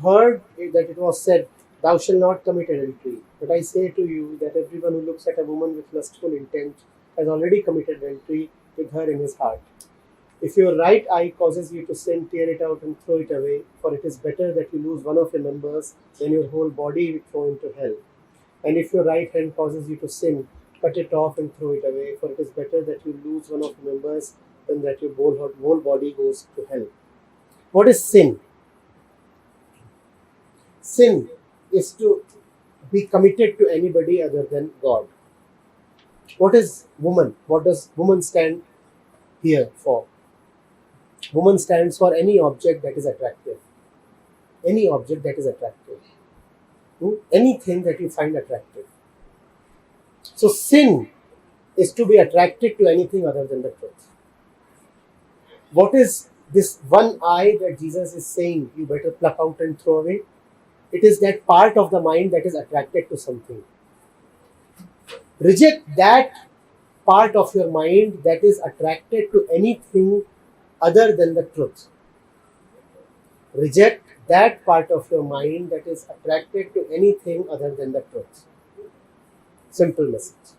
Heard that it was said, "Thou shalt not commit adultery." But I say to you that everyone who looks at a woman with lustful intent has already committed adultery with her in his heart. If your right eye causes you to sin, tear it out and throw it away, for it is better that you lose one of your members than your whole body be thrown into hell. And if your right hand causes you to sin, cut it off and throw it away, for it is better that you lose one of your members than that your whole body goes to hell. What is sin? Sin is to be committed to anybody other than God. What is woman? What does woman stand here for? Woman stands for any object that is attractive. Any object that is attractive. Anything that you find attractive. So sin is to be attracted to anything other than the truth. What is this one eye that Jesus is saying you better pluck out and throw away? It is that part of the mind that is attracted to something. Reject that part of your mind that is attracted to anything other than the truth. Reject that part of your mind that is attracted to anything other than the truth. Simple message.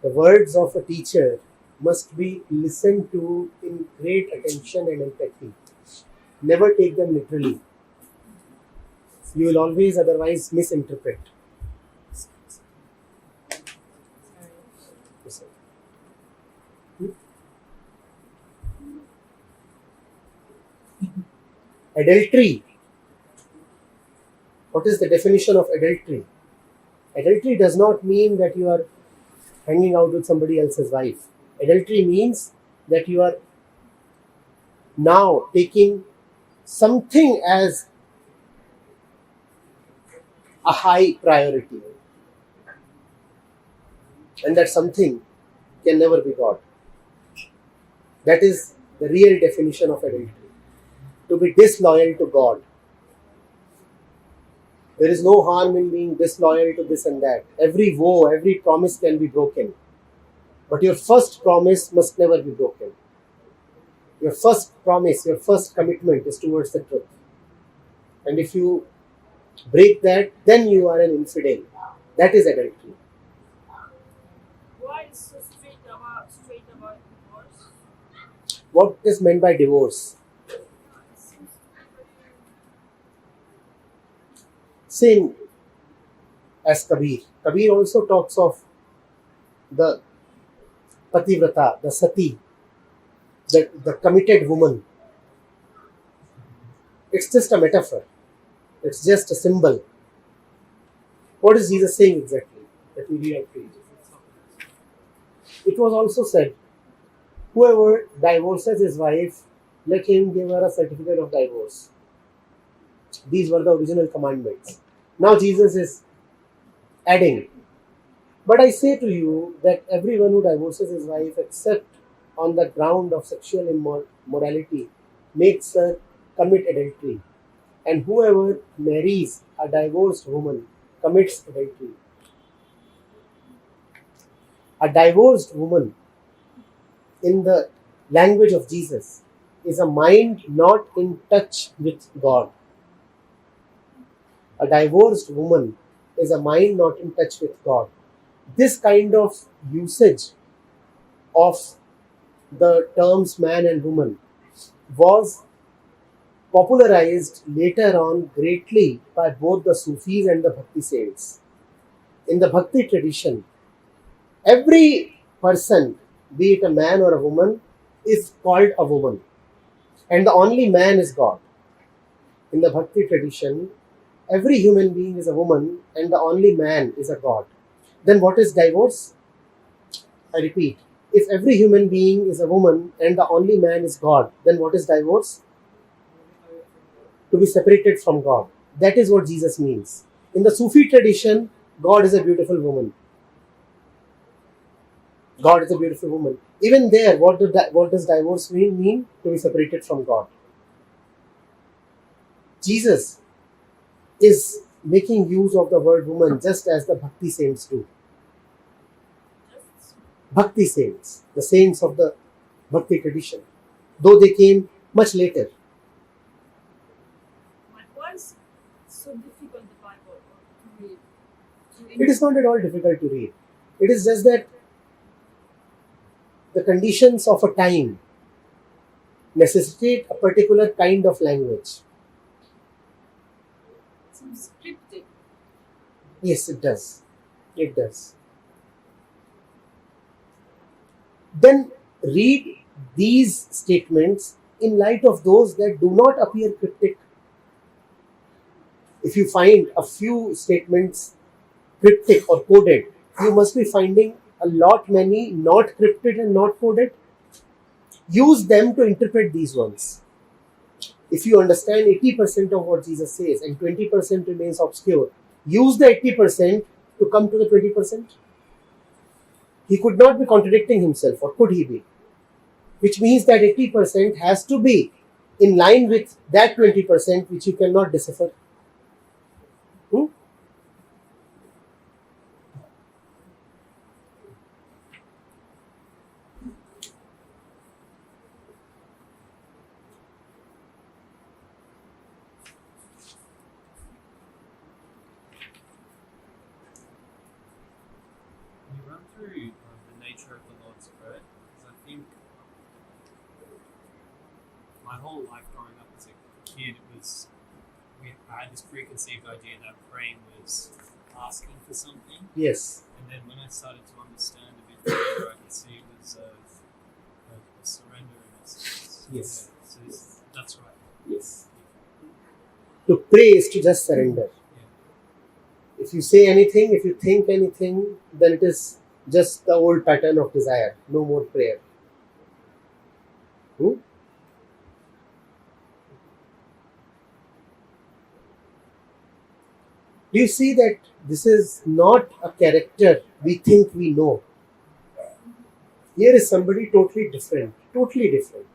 The words of a teacher must be listened to in great attention and empathy. Never take them literally. You will always otherwise misinterpret. Adultery. What is the definition of adultery? Adultery does not mean that you are hanging out with somebody else's wife. Adultery means that you are now taking something as a high priority. And that something can never be God. That is the real definition of adultery. To be disloyal to God. There is no harm in being disloyal to this and that. Every vow, every promise can be broken. But your first promise must never be broken. Your first promise, your first commitment is towards the truth. And if you break that, then you are an infidel. That is adultery. Why is so straight about divorce? What is meant by divorce? Same as Kabir. Kabir also talks of the pativrata, the sati, the committed woman. It's just a metaphor. It's just a symbol. What is Jesus saying exactly? Let me read out to you. It was also said, whoever divorces his wife, let him give her a certificate of divorce. These were the original commandments. Now Jesus is adding, but I say to you that everyone who divorces his wife except on the ground of sexual immorality makes her commit adultery. And whoever marries a divorced woman commits adultery. A divorced woman, in the language of Jesus, is a mind not in touch with God. A divorced woman is a mind not in touch with God. This kind of usage of the terms man and woman was popularized later on greatly by both the Sufis and the Bhakti saints. In the Bhakti tradition, every person, be it a man or a woman, is called a woman. And the only man is God. In the Bhakti tradition, every human being is a woman and the only man is a God. Then what is divorce? I repeat, if every human being is a woman and the only man is God, then what is divorce? To be separated from God. That is what Jesus means. In the Sufi tradition, God is a beautiful woman. God is a beautiful woman. Even there, what does divorce mean? To be separated from God. Jesus is making use of the word woman just as the Bhakti saints do. Bhakti saints, the saints of the Bhakti tradition, though they came much later. But why is so difficult the Bible to read? It is not at all difficult to read. It is just that the conditions of a time necessitate a particular kind of language. Seems scripted. Yes, it does. It does. Then read these statements in light of those that do not appear cryptic. If you find a few statements cryptic or coded, you must be finding a lot many not cryptic and not coded. Use them to interpret these ones. If you understand 80% of what Jesus says and 20% remains obscure, use the 80% to come to the 20%. He could not be contradicting himself, or could he be? Which means that 80% has to be in line with that 20% which you cannot decipher. Hmm? Can you run through the nature of the Lord's Prayer? Because I think my whole life growing up as a kid, I had this preconceived idea that praying was asking for something. Yes. And then when I started to understand a bit further, I could see it was a surrender in essence. Yes. Yeah, so that's right. Yes. To pray is to just surrender. Yeah. If you say anything, if you think anything, then it is just the old pattern of desire. No more prayer. Hmm? Do you see that this is not a character we think we know? Here is somebody totally different. Totally different.